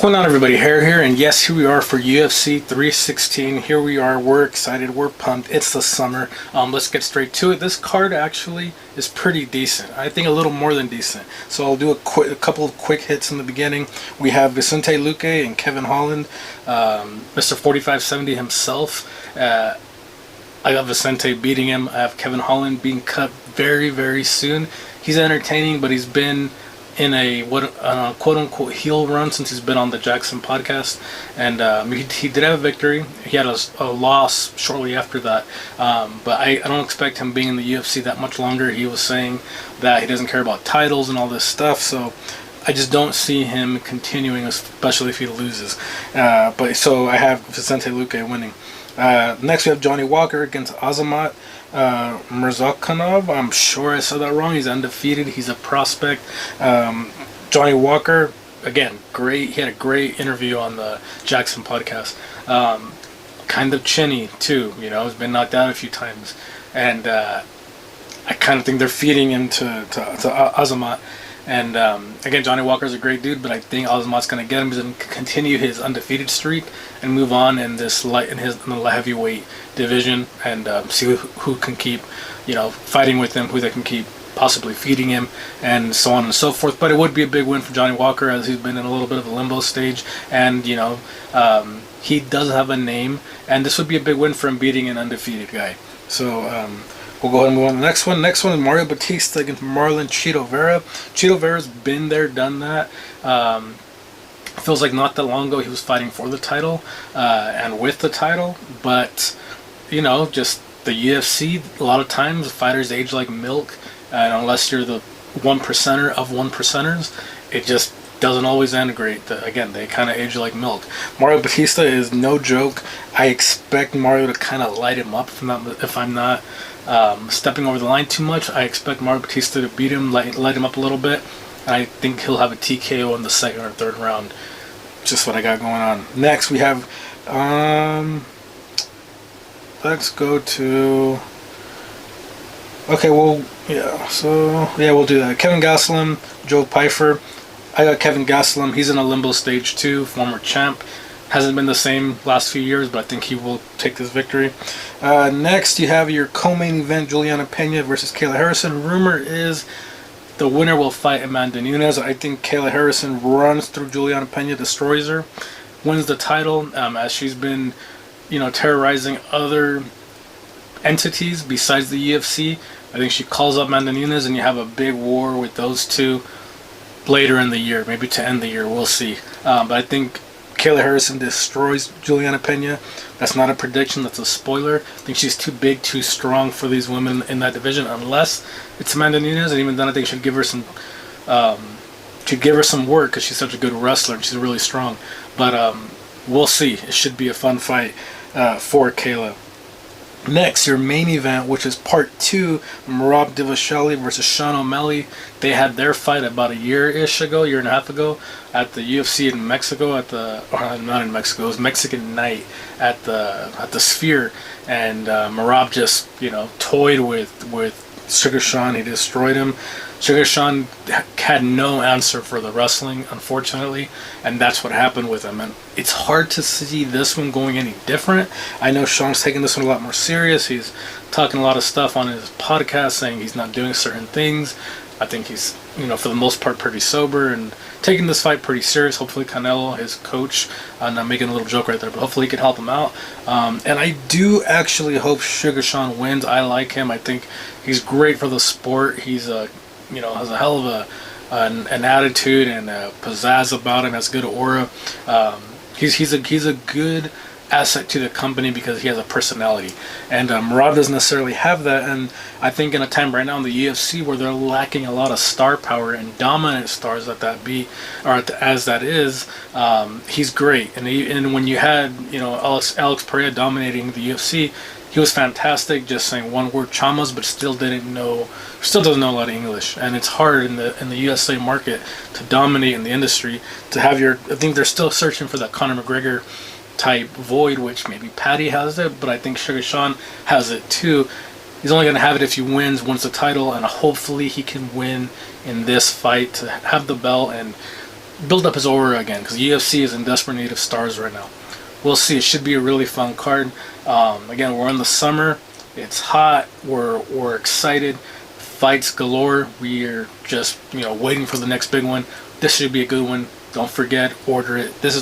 going on, everybody? Hair here, and yes, here we are for UFC 316. Here we are. We're excited. We're pumped. It's the summer. Let's get straight to it. This card actually is pretty decent. I think a little more than decent. So I'll do a couple of quick hits in the beginning. We have Vicente Luque and Kevin Holland, Mr. 4570 himself. I got Vicente beating him. I have Kevin Holland being cut very, very soon. He's entertaining, but he's been in a quote-unquote heel run since he's been on the Jackson podcast, and he did have a victory. He had a loss shortly after that, but I don't expect him being in the UFC that much longer. He was saying that he doesn't care about titles and all this stuff, so I just don't see him continuing, especially if he loses. But so I have Vicente Luque winning. Next we have Johnny Walker against Azamat Murzakanov. I'm sure I said that wrong. He's undefeated. He's a prospect. Johnny Walker, again, great. He had a great interview on the Jackson podcast. Kind of chinny too. You know, he's been knocked out a few times, and I kind of think they're feeding him to Azamat. And again, Johnny Walker's a great dude, but I think Azamat's going to get him. He's going to continue his undefeated streak and move on in this in the heavyweight division, and see who can keep, fighting with him, who they can keep possibly feeding him, and so on and so forth. But it would be a big win for Johnny Walker, as he's been in a little bit of a limbo stage, and he does have a name, and this would be a big win for him beating an undefeated guy. So we'll go ahead and move on to the next one. Next one is Mario Batista against Marlon Chito Vera. Chito Vera's been there, done that. Feels like not that long ago he was fighting for the title and with the title, but just the UFC, a lot of times fighters age like milk, and unless you're the 1%er of 1%ers, it just doesn't always end great. Again, they kind of age like milk. Mario Batista is no joke. I expect Mario to kind of light him up if I'm not stepping over the line too much. I expect Mario Batista to beat him, light him up a little bit, and I think he'll have a TKO in the second or third round. Just what I got going on. Next we have let's go to we'll do that. Kevin Gastelum, Joe Pyfer. I got Kevin Gastelum. He's in a limbo stage too, former champ. Hasn't been the same last few years, but I think he will take this victory. Next, you have your co-main event, Juliana Pena versus Kayla Harrison. Rumor is the winner will fight Amanda Nunes. I think Kayla Harrison runs through Juliana Pena, destroys her, wins the title, as she's been, terrorizing other entities besides the UFC. I think she calls up Amanda Nunes, and you have a big war with those two later in the year, maybe to end the year. We'll see. But I think Kayla Harrison destroys Juliana Pena. That's not a prediction, that's a spoiler. I think she's too big, too strong for these women in that division, unless it's Amanda Nunes, and even then I think she'd give her some work, because she's such a good wrestler and she's really strong. But we'll see. It should be a fun fight for Kayla. Next, your main event, which is part 2, Merab Dvalishvili versus Sean O'Malley. They had their fight about a year and a half ago, at the UFC in Mexico, not in Mexico, it was Mexican night at the Sphere, and Merab just toyed with Sugar Sean. He destroyed him. Sugar Sean had no answer for the wrestling, unfortunately, and that's what happened with him. And it's hard to see this one going any different. I know Sean's taking this one a lot more serious. He's talking a lot of stuff on his podcast, saying he's not doing certain things. I think he's, for the most part, pretty sober and taking this fight pretty serious. Hopefully Canelo, his coach, and I'm making a little joke right there, but hopefully he can help him out. And I do actually hope Sugar Sean wins. I like him. I think he's great for the sport. He's has a hell of an attitude and a pizzazz about him. Has good aura. He's a good asset to the company because he has a personality, and Merab doesn't necessarily have that. And I think in a time right now in the UFC where they're lacking a lot of star power and dominant stars as that is, he's great. And when you had Alex Pereira dominating the UFC, he was fantastic, just saying one word chamas, but still doesn't know a lot of English. And it's hard in the USA market to dominate in the industry, to have I think they're still searching for that Conor McGregor type void, which maybe Patty has it, but I think Sugar Sean has it too. He's only going to have it if he wins the title, and hopefully he can win in this fight to have the belt and build up his aura again, because UFC is in desperate need of stars right now. We'll see. It should be a really fun card. Again, we're in the summer. It's hot. We're excited. Fights galore. We are just waiting for the next big one. This should be a good one. Don't forget, order it. This is the